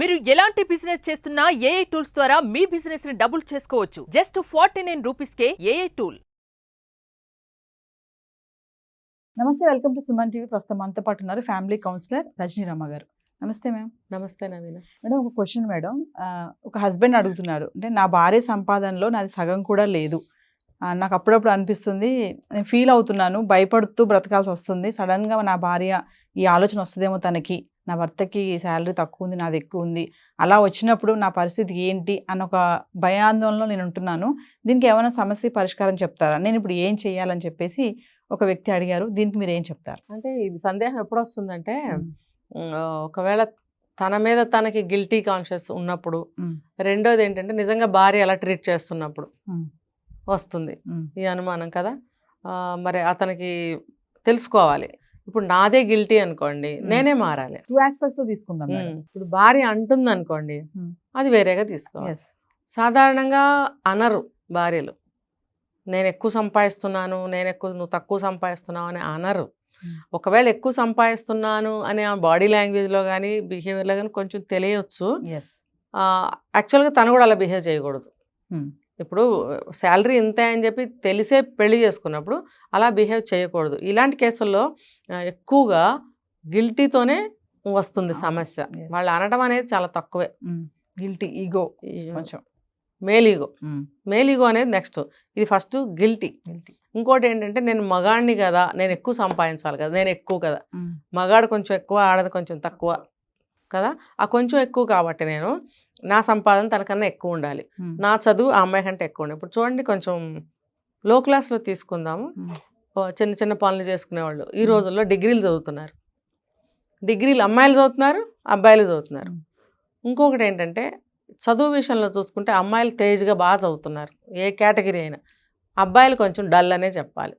మీరు ఎలాంటి బిజినెస్ చేస్తున్నా ఏఐ టూల్స్ ద్వారా మీ బిజినెస్ ని డబుల్ చేసుకోవచ్చు. జస్ట్ 49 రూపీస్కే ఏఐ టూల్. నమస్తే, వెల్కమ్ టు సుమన్ టీవీ. ప్రస్తుతం మనతో పాటు ఉన్నారు ఫ్యామిలీ కౌన్సిలర్ రజనీ రామ గారు. నమస్తే మ్యామ్. నమస్తే నవీన. మేడం, ఒక క్వశ్చన్ మేడం. ఒక హస్బెండ్ అడుగుతున్నారు, అంటే నా భార్య సంపాదనలో నాది సగం కూడా లేదు. నాకు అప్పుడప్పుడు అనిపిస్తుంది, నేను ఫీల్ అవుతున్నాను, భయపడుతూ బ్రతకాల్సి వస్తుంది. సడన్గా నా భార్య ఈ ఆలోచన వస్తుందేమో, తనకి నా భర్తకి శాలరీ తక్కువ ఉంది, నాది ఎక్కువ ఉంది, అలా వచ్చినప్పుడు నా పరిస్థితి ఏంటి అన్న ఒక భయాందోళనలో నేను ఉంటున్నాను. దీనికి ఏమైనా సమస్య పరిష్కారం చెప్తారా? నేను ఇప్పుడు ఏం చేయాలని చెప్పేసి ఒక వ్యక్తి అడిగారు. దీనికి మీరు ఏం చెప్తారు? అంటే ఇది సందేహం ఎప్పుడు వస్తుందంటే, ఒకవేళ తన మీద తనకి గిల్టీ కాన్షియస్ ఉన్నప్పుడు, రెండోది ఏంటంటే నిజంగా భార్య ఎలా ట్రీట్ చేస్తున్నప్పుడు వస్తుంది ఈ అనుమానం కదా. మరి అతనికి తెలుసుకోవాలి, ఇప్పుడు నాదే గిల్టీ అనుకోండి, నేనే మారాలి. 2 aspects లో తీసుకుందాం. ఇప్పుడు భార్య అంటుంది అనుకోండి, అది వేరేగా తీసుకోవాలి. సాధారణంగా అనరు భార్యలు, నేను ఎక్కువ సంపాదిస్తున్నాను, నువ్వు తక్కువ సంపాదిస్తున్నావు అని అనరు. ఒకవేళ ఎక్కువ సంపాదిస్తున్నాను అనే బాడీ లాంగ్వేజ్లో కానీ బిహేవియర్లో కానీ కొంచెం తెలియచ్చు. యాక్చువల్గా తను కూడా అలా బిహేవ్ చేయకూడదు. ఇప్పుడు శాలరీ ఇంతే అని చెప్పి తెలిసే పెళ్లి చేసుకున్నప్పుడు అలా బిహేవ్ చేయకూడదు. ఇలాంటి కేసుల్లో ఎక్కువగా గిల్టీతోనే వస్తుంది సమస్య. వాళ్ళు అనడం అనేది చాలా తక్కువే. గిల్టీ, ఈగో, మేల్ ఈగో అనేది నెక్స్ట్. ఇది ఫస్ట్ గిల్టీ. ఇంకోటి ఏంటంటే, నేను మగాడిని కదా, నేను ఎక్కువ సంపాదించాలి కదా, నేను ఎక్కువ కదా. మగాడు కొంచెం ఎక్కువ, ఆడది కొంచెం తక్కువ కదా. ఆ కొంచెం ఎక్కువ కాబట్టి నేను నా సంపాదన తనకన్నా ఎక్కువ ఉండాలి, నా చదువు ఆ అమ్మాయి కంటే ఎక్కువ ఉండాలి. ఇప్పుడు చూడండి, కొంచెం లో క్లాస్లో తీసుకుందాము. చిన్న చిన్న పనులు చేసుకునేవాళ్ళు ఈ రోజుల్లో డిగ్రీలు చదువుతున్నారు. డిగ్రీలు అమ్మాయిలు చదువుతున్నారు, అబ్బాయిలు చదువుతున్నారు. ఇంకొకటి ఏంటంటే, చదువు విషయంలో చూసుకుంటే అమ్మాయిలు తేజ్గా బాగా చదువుతున్నారు, ఏ కేటగిరీ అయినా. అబ్బాయిలు కొంచెం డల్ అనే చెప్పాలి.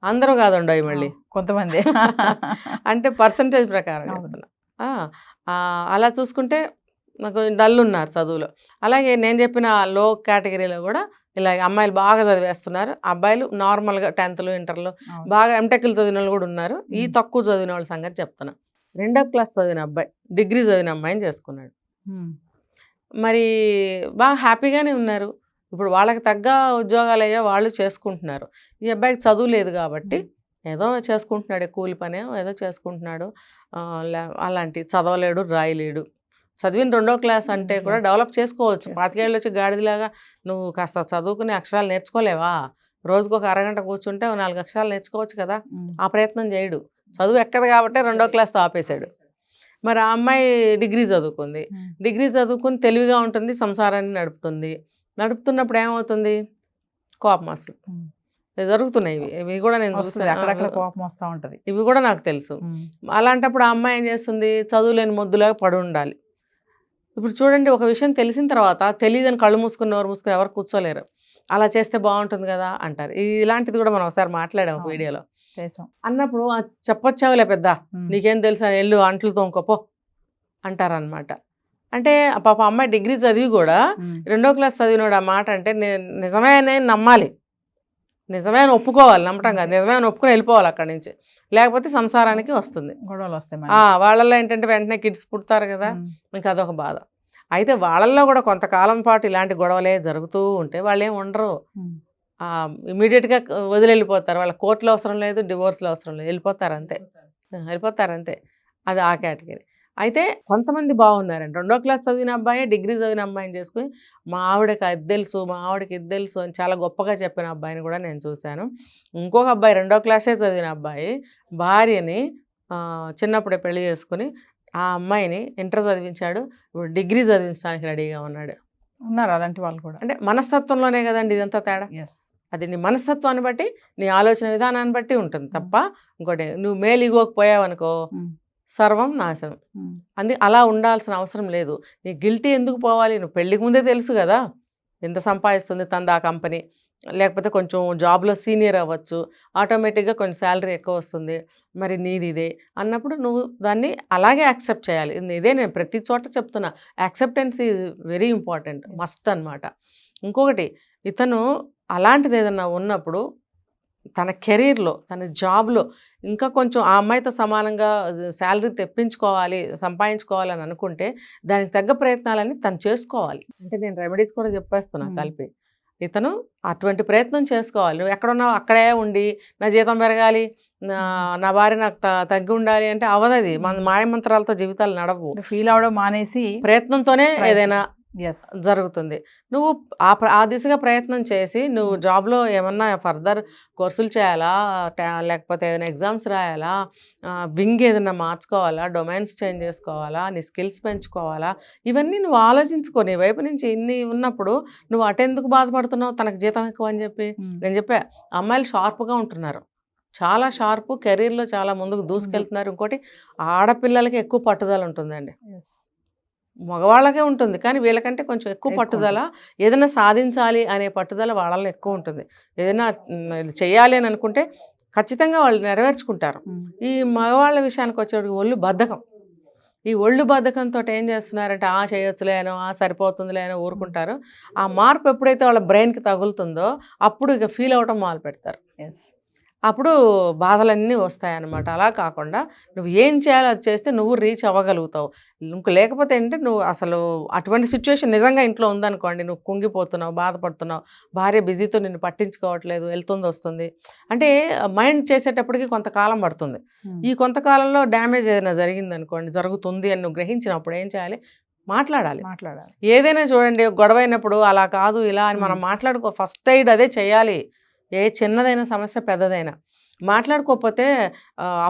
అందరూ కాదండి, మళ్ళీ కొంతమంది అంటే పర్సంటేజ్ ప్రకారం చెప్తున్నా. అలా చూసుకుంటే నాకు డల్ ఉన్నారు చదువులో. అలాగే నేను చెప్పిన లో కేటగిరీలో కూడా ఇలాగ అమ్మాయిలు బాగా చదివేస్తున్నారు, అబ్బాయిలు నార్మల్గా 10th ఇంటర్లో బాగా ఎంటెక్లు చదివిన వాళ్ళు కూడా ఉన్నారు. ఈ తక్కువ చదివిన వాళ్ళ సంగతి చెప్తున్నా. 2వ క్లాస్ చదివిన అబ్బాయి డిగ్రీ చదివిన అమ్మాయిని చేసుకున్నాడు. మరి బాగా హ్యాపీగానే ఉన్నారు. ఇప్పుడు వాళ్ళకి తగ్గ ఉద్యోగాలు అయ్యా వాళ్ళు చేసుకుంటున్నారు. ఈ అబ్బాయికి చదువు లేదు కాబట్టి ఏదో చేసుకుంటున్నాడు, కూలి పనే ఏదో చేసుకుంటున్నాడు. అలాంటి చదవలేడు, రాయలేడు. చదివిన 2వ క్లాస్ అంటే కూడా డెవలప్ చేసుకోవచ్చు. 25 ఏళ్ళు వచ్చి గాడిదిలాగా నువ్వు కాస్త చదువుకునే అక్షరాలు నేర్చుకోలేవా? రోజుకు ఒక అరగంట కూర్చుంటే 4 అక్షరాలు నేర్చుకోవచ్చు కదా. ఆ ప్రయత్నం చేయడు. చదువు ఎక్కదు కాబట్టి 2వ క్లాస్తో ఆపేశాడు. మరి ఆ అమ్మాయి డిగ్రీ చదువుకుంది. డిగ్రీ చదువుకుని తెలివిగా ఉంటుంది, సంసారాన్ని నడుపుతున్నప్పుడు ఏమవుతుంది? కోపం వస్తుంది. జరుగుతున్నాయి ఇవి కూడా, నేను అక్కడక్కడ కోపం వస్తూ ఉంటుంది. ఇవి కూడా నాకు తెలుసు. అలాంటప్పుడు ఆ అమ్మాయి ఏం చేస్తుంది? చదువు లేని మొద్దులాగా పడి ఉండాలి. ఇప్పుడు చూడండి, ఒక విషయం తెలిసిన తర్వాత తెలియదని కళ్ళు మూసుకుని నోరు మూసుకుని ఎవరు కూర్చోలేరు. అలా చేస్తే బాగుంటుంది కదా అంటారు. ఇలాంటిది కూడా మనం ఒకసారి మాట్లాడాము ఒక వీడియోలో. అన్నప్పుడు చెప్పొచ్చావులే పెద్ద, నీకేం తెలుసా, ఎల్లు అంట్లు తోముకోపో అంటారనమాట. అంటే పాప అమ్మాయి డిగ్రీ చదివి కూడా 2వ క్లాస్ చదివినోడు ఆ మాట అంటే నిజమే అని నమ్మాలి, నిజమే అని ఒప్పుకోవాలి. నమ్మటం కాదు, నిజమే అని ఒప్పుకొని వెళ్ళిపోవాలి అక్కడి నుంచి. లేకపోతే సంసారానికి వస్తుంది, గొడవలు వస్తాయి. వాళ్ళల్లో ఏంటంటే వెంటనే కిడ్స్ పుడతారు కదా, ఇంకా అదొక బాధ. అయితే వాళ్ళల్లో కూడా కొంతకాలం పాటు ఇలాంటి గొడవలే జరుగుతూ ఉంటే వాళ్ళు ఏం ఉండరు, ఇమీడియట్గా వదిలిపోతారు. వాళ్ళ కోర్టులో అవసరం లేదు, డివోర్స్లో అవసరం లేదు, వెళ్ళిపోతారు అంతే. అది ఆ కేటగిరీ. అయితే కొంతమంది బాగున్నారండి. 2వ క్లాస్ చదివిన అబ్బాయి డిగ్రీ చదివిన అమ్మాయిని చేసుకుని మా ఆవిడకి ఇది తెలుసు అని చాలా గొప్పగా చెప్పిన అబ్బాయిని కూడా నేను చూశాను. ఇంకొక అబ్బాయి 2వ క్లాసే చదివిన అబ్బాయి భార్యని చిన్నప్పుడే పెళ్లి చేసుకుని ఆ అమ్మాయిని ఇంటర్ చదివించాడు, ఇప్పుడు డిగ్రీ చదివించడానికి రెడీగా ఉన్నారు అలాంటి వాళ్ళు కూడా. అంటే మనస్తత్వంలోనే కదండి ఇదంతా తేడా. అది నీ మనస్తత్వాన్ని బట్టి, నీ ఆలోచన విధానాన్ని బట్టి ఉంటుంది తప్ప ఇంకోటి. నువ్వు మేలిగోకి పోయావనుకో సర్వం నాశనం. అలా ఉండాల్సిన అవసరం లేదు. నీ గిల్టీ ఎందుకు పోవాలి? నువ్వు పెళ్ళికి ముందే తెలుసు కదా ఎంత సంపాదిస్తుంది తనది ఆ కంపెనీ, లేకపోతే కొంచెం జాబ్లో సీనియర్ అవ్వచ్చు, ఆటోమేటిక్గా కొంచెం శాలరీ ఎక్కువ వస్తుంది, మరి నీది ఇదే అన్నప్పుడు నువ్వు దాన్ని అలాగే యాక్సెప్ట్ చేయాలి. ఇదే నేను ప్రతి చోట చెప్తున్నా, acceptance is very important, must అనమాట. ఇంకొకటి, ఇతను అలాంటిది ఏదన్నా ఉన్నప్పుడు తన కెరీర్లో తన జాబ్లో ఇంకా కొంచెం ఆ అమ్మాయితో సమానంగా శాలరీ తెప్పించుకోవాలి సంపాదించుకోవాలి అని అనుకుంటే దానికి తగ్గ ప్రయత్నాలన్నీ తను చేసుకోవాలి. అంటే నేను రెమెడీస్ కూడా చెప్పేస్తున్నాను కలిపి. ఇతను అటువంటి ప్రయత్నం చేసుకోవాలి. నువ్వు ఎక్కడున్నావు అక్కడే ఉండి నా జీతం పెరగాలి, నా భార్య నాకు తగ్గి ఉండాలి అంటే అవదది. మన మాయమంత్రాలతో జీవితాలు నడవు. ఫీల్ అవడం మానేసి ప్రయత్నంతోనే ఏదైనా జరుగుతుంది. నువ్వు ఆ దిశగా ప్రయత్నం చేసి నువ్వు జాబ్లో ఏమన్నా ఫర్దర్ కోర్సులు చేయాలా, లేకపోతే ఏదైనా ఎగ్జామ్స్ రాయాలా, వింగ్ ఏదైనా మార్చుకోవాలా, డొమైన్స్ చేంజ్ చేసుకోవాలా, నీ స్కిల్స్ పెంచుకోవాలా, ఇవన్నీ నువ్వు ఆలోచించుకొని వైపు నుంచి ఇన్ని ఉన్నప్పుడు నువ్వు అటెందుకు బాధపడుతున్నావు తనకు జీతం ఎక్కువ అని చెప్పి. నేను చెప్పా అమ్మాయిలు షార్ప్గా ఉంటున్నారు, చాలా షార్ప్, కెరీర్లో చాలా ముందుకు దూసుకెళ్తున్నారు. ఇంకోటి ఆడపిల్లలకి ఎక్కువ పట్టుదల ఉంటుందండి, మగవాళ్ళకే ఉంటుంది కానీ వీళ్ళకంటే కొంచెం ఎక్కువ పట్టుదల, ఏదైనా సాధించాలి అనే పట్టుదల వాళ్ళలో ఎక్కువ ఉంటుంది. ఏదైనా చెయ్యాలి అని అనుకుంటే ఖచ్చితంగా వాళ్ళు నెరవేర్చుకుంటారు. ఈ మగవాళ్ళ విషయానికి వచ్చేటికి ఒళ్ళు బద్ధకం. ఈ ఒళ్ళు బద్ధకంతో ఏం చేస్తున్నారంటే చేయొచ్చులేనో సరిపోతుందిలేనో ఊరుకుంటారు. ఆ మార్పు ఎప్పుడైతే వాళ్ళ బ్రెయిన్కి తగులుతుందో అప్పుడు ఇక ఫీల్ అవటం మొదలు పెడతారు. అప్పుడు బాధలన్నీ వస్తాయన్నమాట. అలా కాకుండా నువ్వు ఏం చేయాలో అది చేస్తే నువ్వు రీచ్ అవ్వగలుగుతావు. లేకపోతే ఏంటంటే నువ్వు అసలు అటువంటి సిచ్యువేషన్ నిజంగా ఇంట్లో ఉందనుకోండి, నువ్వు కుంగిపోతున్నావు, బాధపడుతున్నావు, భార్య బిజీతో నిన్ను పట్టించుకోవట్లేదు, వెళ్తుంది వస్తుంది అంటే మైండ్ చేసేటప్పటికి కొంతకాలం పడుతుంది. ఈ కొంతకాలంలో డ్యామేజ్ ఏదైనా జరిగిందనుకోండి, జరుగుతుంది అని నువ్వు గ్రహించినప్పుడు ఏం చేయాలి, మాట్లాడాలి. ఏదైనా చూడండి గొడవ అయినప్పుడు అలా కాదు ఇలా అని మనం మాట్లాడుకో. ఫస్ట్ ఎయిడ్ అదే చేయాలి. ఏ చిన్నదైనా సమస్య పెద్దదైనా మాట్లాడుకోకపోతే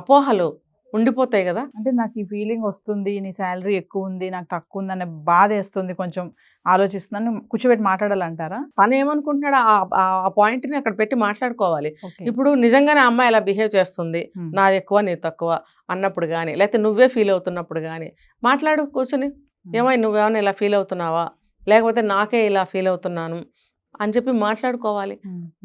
అపోహలు ఉండిపోతాయి కదా. అంటే నాకు ఈ ఫీలింగ్ వస్తుంది, నీ శాలరీ ఎక్కువ ఉంది, నాకు తక్కువ ఉంది అనే బాధ వేస్తుంది, కొంచెం ఆలోచిస్తున్నాను, కూర్చోబెట్టి మాట్లాడాలంటారా? తను ఏమనుకుంటున్నాడు ఆ పాయింట్ని అక్కడ పెట్టి మాట్లాడుకోవాలి. ఇప్పుడు నిజంగానే అమ్మాయి ఎలా బిహేవ్ చేస్తుంది, నాది ఎక్కువ నీ తక్కువ అన్నప్పుడు కానీ, లేకపోతే నువ్వే ఫీల్ అవుతున్నప్పుడు కానీ మాట్లాడు కూర్చుని. ఏమై నువ్వేమైనా ఇలా ఫీల్ అవుతున్నావా, లేకపోతే నాకే ఇలా ఫీల్ అవుతున్నాను అని చెప్పి మాట్లాడుకోవాలి.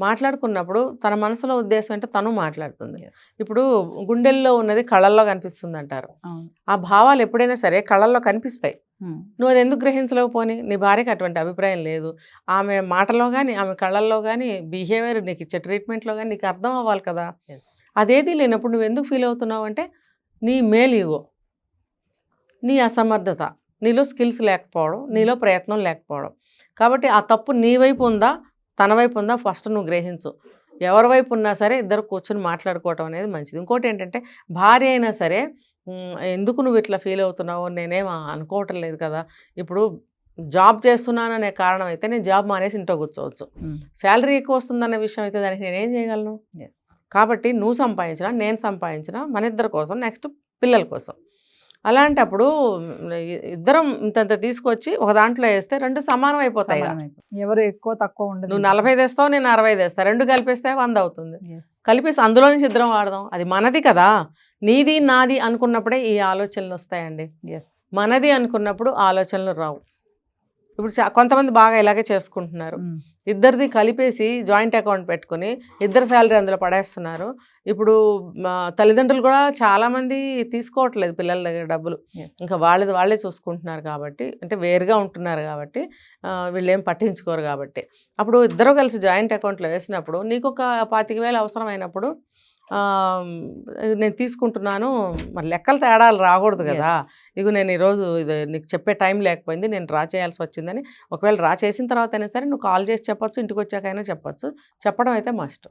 మాట్లాడుకున్నప్పుడు తన మనసులో ఉద్దేశం అంటే తను మాట్లాడుతుంది. ఇప్పుడు గుండెల్లో ఉన్నది కళ్ళల్లో కనిపిస్తుంది అంటారు. ఆ భావాలు ఎప్పుడైనా సరే కళ్ళల్లో కనిపిస్తాయి. నువ్వు అది ఎందుకు గ్రహించలేకపోని? నీ భార్యకి అటువంటి అభిప్రాయం లేదు. ఆమె మాటలో కానీ ఆమె కళ్ళల్లో కానీ బిహేవియర్ నీకు ఇచ్చే ట్రీట్మెంట్లో కానీ నీకు అర్థం అవ్వాలి కదా. అదేది లేనప్పుడు నువ్వు ఎందుకు ఫీల్ అవుతున్నావు అంటే నీ మేలీగో, నీ అసమర్థత, నీలో స్కిల్స్ లేకపోవడం, నీలో ప్రయత్నం లేకపోవడం. కాబట్టి ఆ తప్పు నీ వైపు ఉందా తన వైపు ఉందా ఫస్ట్ నువ్వు గ్రహించు. ఎవరి వైపు ఉన్నా సరే ఇద్దరు కూర్చొని మాట్లాడుకోవటం అనేది మంచిది. ఇంకోటి ఏంటంటే భార్య అయినా సరే ఎందుకు నువ్వు ఇట్లా ఫీల్ అవుతున్నావు, నేనేం అనుకోవటం లేదు కదా, ఇప్పుడు జాబ్ చేస్తున్నాననే కారణం అయితే నేను జాబ్ మానేసి ఇంట్లో కూర్చోవచ్చు. శాలరీ ఎక్కువ వస్తుందనే విషయం అయితే దానికి నేనేం చేయగలను. కాబట్టి నువ్వు సంపాదించినా నేను సంపాదించినా మన ఇద్దరి కోసం, నెక్స్ట్ పిల్లల కోసం. అలాంటప్పుడు ఇద్దరం ఇంతంత తీసుకొచ్చి ఒక దాంట్లో వేస్తే రెండు సమానం అయిపోతాయి. ఎవరు ఎక్కువ తక్కువ ఉండదు. నువ్వు 40 తెస్తావు, నేను 60 తెస్తా, రెండు కలిపేస్తే 100 అవుతుంది. కలిపేసి అందులో నుంచి ఇద్దరం వాడదాం. అది మనది కదా, నీది నాది అనుకున్నప్పుడే ఈ ఆలోచనలు వస్తాయండి. మనది అనుకున్నప్పుడు ఆలోచనలు రావు. ఇప్పుడు కొంతమంది బాగా ఇలాగే చేసుకుంటున్నారు. ఇద్దరిది కలిపేసి జాయింట్ అకౌంట్ పెట్టుకుని ఇద్దరు శాలరీ అందులో పడేస్తున్నారు. ఇప్పుడు తల్లిదండ్రులు కూడా చాలామంది తీసుకోవట్లేదు పిల్లల దగ్గర డబ్బులు, ఇంకా వాళ్ళే చూసుకుంటున్నారు. కాబట్టి అంటే వేరుగా ఉంటున్నారు కాబట్టి వీళ్ళు ఏం పట్టించుకోరు. కాబట్టి అప్పుడు ఇద్దరు కలిసి జాయింట్ అకౌంట్లో వేసినప్పుడు నీకు ఒక 25,000 అవసరమైనప్పుడు నేను తీసుకుంటున్నాను, మరి లెక్కలు తేడాలు రాకూడదు కదా. ఇగో నేను ఈరోజు ఇది నీకు చెప్పే టైం లేకపోయింది, నేను డ్రా చేయాల్సి వచ్చిందని ఒకవేళ డ్రా చేసిన తర్వాత అయినా సరే నువ్వు కాల్ చేసి చెప్పొచ్చు, ఇంటికి వచ్చాకైనా చెప్పొచ్చు. చెప్పడం అయితే మస్ట్.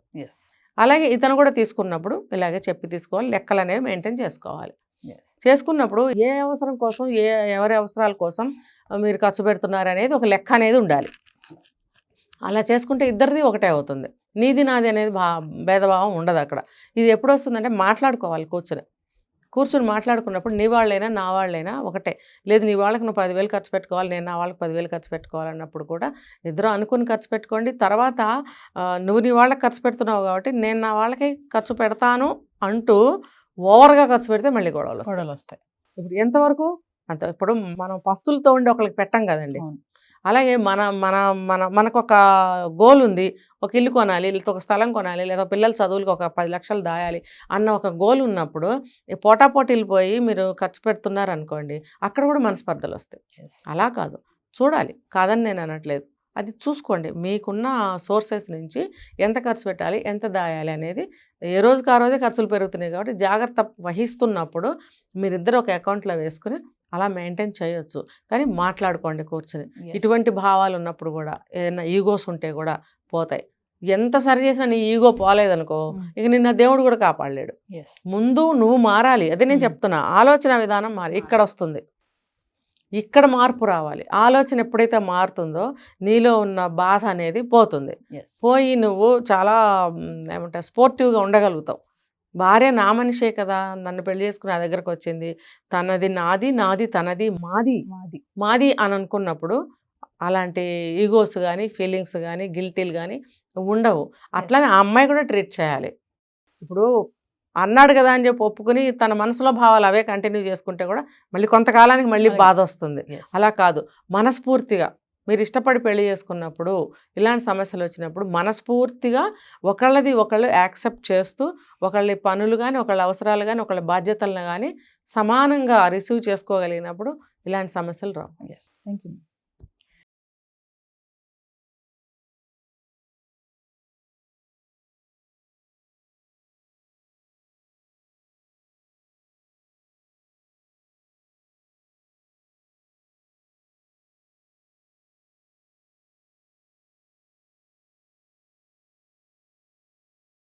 అలాగే ఇతను కూడా తీసుకున్నప్పుడు ఇలాగే చెప్పి తీసుకోవాలి, లెక్కలు అనేవి మెయింటైన్ చేసుకోవాలి. చేసుకున్నప్పుడు ఏ అవసరం కోసం ఎవరి అవసరాల కోసం మీరు ఖర్చు పెడుతున్నారు అనేది ఒక లెక్క అనేది ఉండాలి. అలా చేసుకుంటే ఇద్దరిది ఒకటే అవుతుంది. నీది నాది అనేది భేదభావం ఉండదు అక్కడ. ఇది ఎప్పుడు వస్తుందంటే మాట్లాడుకోవాలి, కూర్చుని మాట్లాడుకున్నప్పుడు నీ వాళ్ళైనా నా వాళ్ళైనా ఒకటే. లేదు నీ వాళ్ళకి నువ్వు 10,000 ఖర్చు పెట్టుకోవాలి, నేను నా వాళ్ళకి 10,000 ఖర్చు పెట్టుకోవాలన్నప్పుడు కూడా ఇద్దరు అనుకుని ఖర్చు పెట్టుకోండి. తర్వాత నువ్వు నీ వాళ్ళకి ఖర్చు పెడుతున్నావు కాబట్టి నేను నా వాళ్ళకి ఖర్చు పెడతాను అంటూ ఓవర్గా ఖర్చు పెడితే మళ్ళీ గొడవలు వస్తాయి. ఇప్పుడు ఎంతవరకు అంత. ఇప్పుడు మనం పస్తులతో ఉండి ఒకరికి పెట్టం కదండి. అలాగే మనకు ఒక గోల్ ఉంది, ఒక ఇల్లు కొనాలి, లేదా ఒక స్థలం కొనాలి, లేదా పిల్లల చదువులకు ఒక 10 లక్షలు దాయాలి అన్న ఒక గోల్ ఉన్నప్పుడు పోటాపోటీలు పోయి మీరు ఖర్చు పెడుతున్నారు అనుకోండి, అక్కడ కూడా మనస్పర్ధలు వస్తాయి. అలా కాదు, చూడాలి, కాదని నేను అనట్లేదు. అది చూసుకోండి. మీకున్న సోర్సెస్ నుంచి ఎంత ఖర్చు పెట్టాలి, ఎంత దాయాలి అనేది ఏ రోజుకి ఆ రోజే ఖర్చులు పెరుగుతున్నాయి కాబట్టి జాగ్రత్త వహిస్తున్నప్పుడు మీరిద్దరు ఒక అకౌంట్లో వేసుకుని అలా మెయింటైన్ చేయొచ్చు. కానీ మాట్లాడుకోండి కూర్చొని. ఇటువంటి భావాలు ఉన్నప్పుడు కూడా ఏదైనా ఈగోస్ ఉంటే కూడా పోతాయి. ఎంత సరి చేసినా నీ ఈగో పోలేదనుకో ఇక నిన్న దేవుడు కూడా కాపాడలేడు. ముందు నువ్వు మారాలి. అదే నేను చెప్తున్నా, ఆలోచన విధానం మారి ఇక్కడ వస్తుంది, ఇక్కడ మార్పు రావాలి. ఆలోచన ఎప్పుడైతే మారుతుందో నీలో ఉన్న బాధ అనేది పోతుంది. పోయి నువ్వు చాలా ఏమంటారు స్పోర్టివ్గా ఉండగలుగుతావు. భార్య నా మనిషే కదా, నన్ను పెళ్లి చేసుకుని నా దగ్గరకు వచ్చింది, తనది నాది, నాది తనది, మాది మాది మాది అని అనుకున్నప్పుడు అలాంటి ఈగోస్ కానీ ఫీలింగ్స్ కానీ గిల్టీలు కానీ ఉండవు. అట్లానే ఆ అమ్మాయి కూడా ట్రీట్ చేయాలి. ఇప్పుడు అన్నాడు కదా అని చెప్పి ఒప్పుకుని తన మనసులో భావాలు అవే కంటిన్యూ చేసుకుంటే కూడా మళ్ళీ కొంతకాలానికి మళ్ళీ బాధ వస్తుంది. అలా కాదు, మనస్ఫూర్తిగా మీరు ఇష్టపడి పెళ్లి చేసుకున్నప్పుడు ఇలాంటి సమస్యలు వచ్చినప్పుడు మనస్ఫూర్తిగా ఒకళ్ళది ఒకళ్ళు యాక్సెప్ట్ చేస్తూ ఒకళ్ళ పనులు కానీ ఒకళ్ళ అవసరాలు కానీ ఒకళ్ళ బాధ్యతలను కానీ సమానంగా రిసీవ్ చేసుకోగలిగినప్పుడు ఇలాంటి సమస్యలు రావు. Thank you.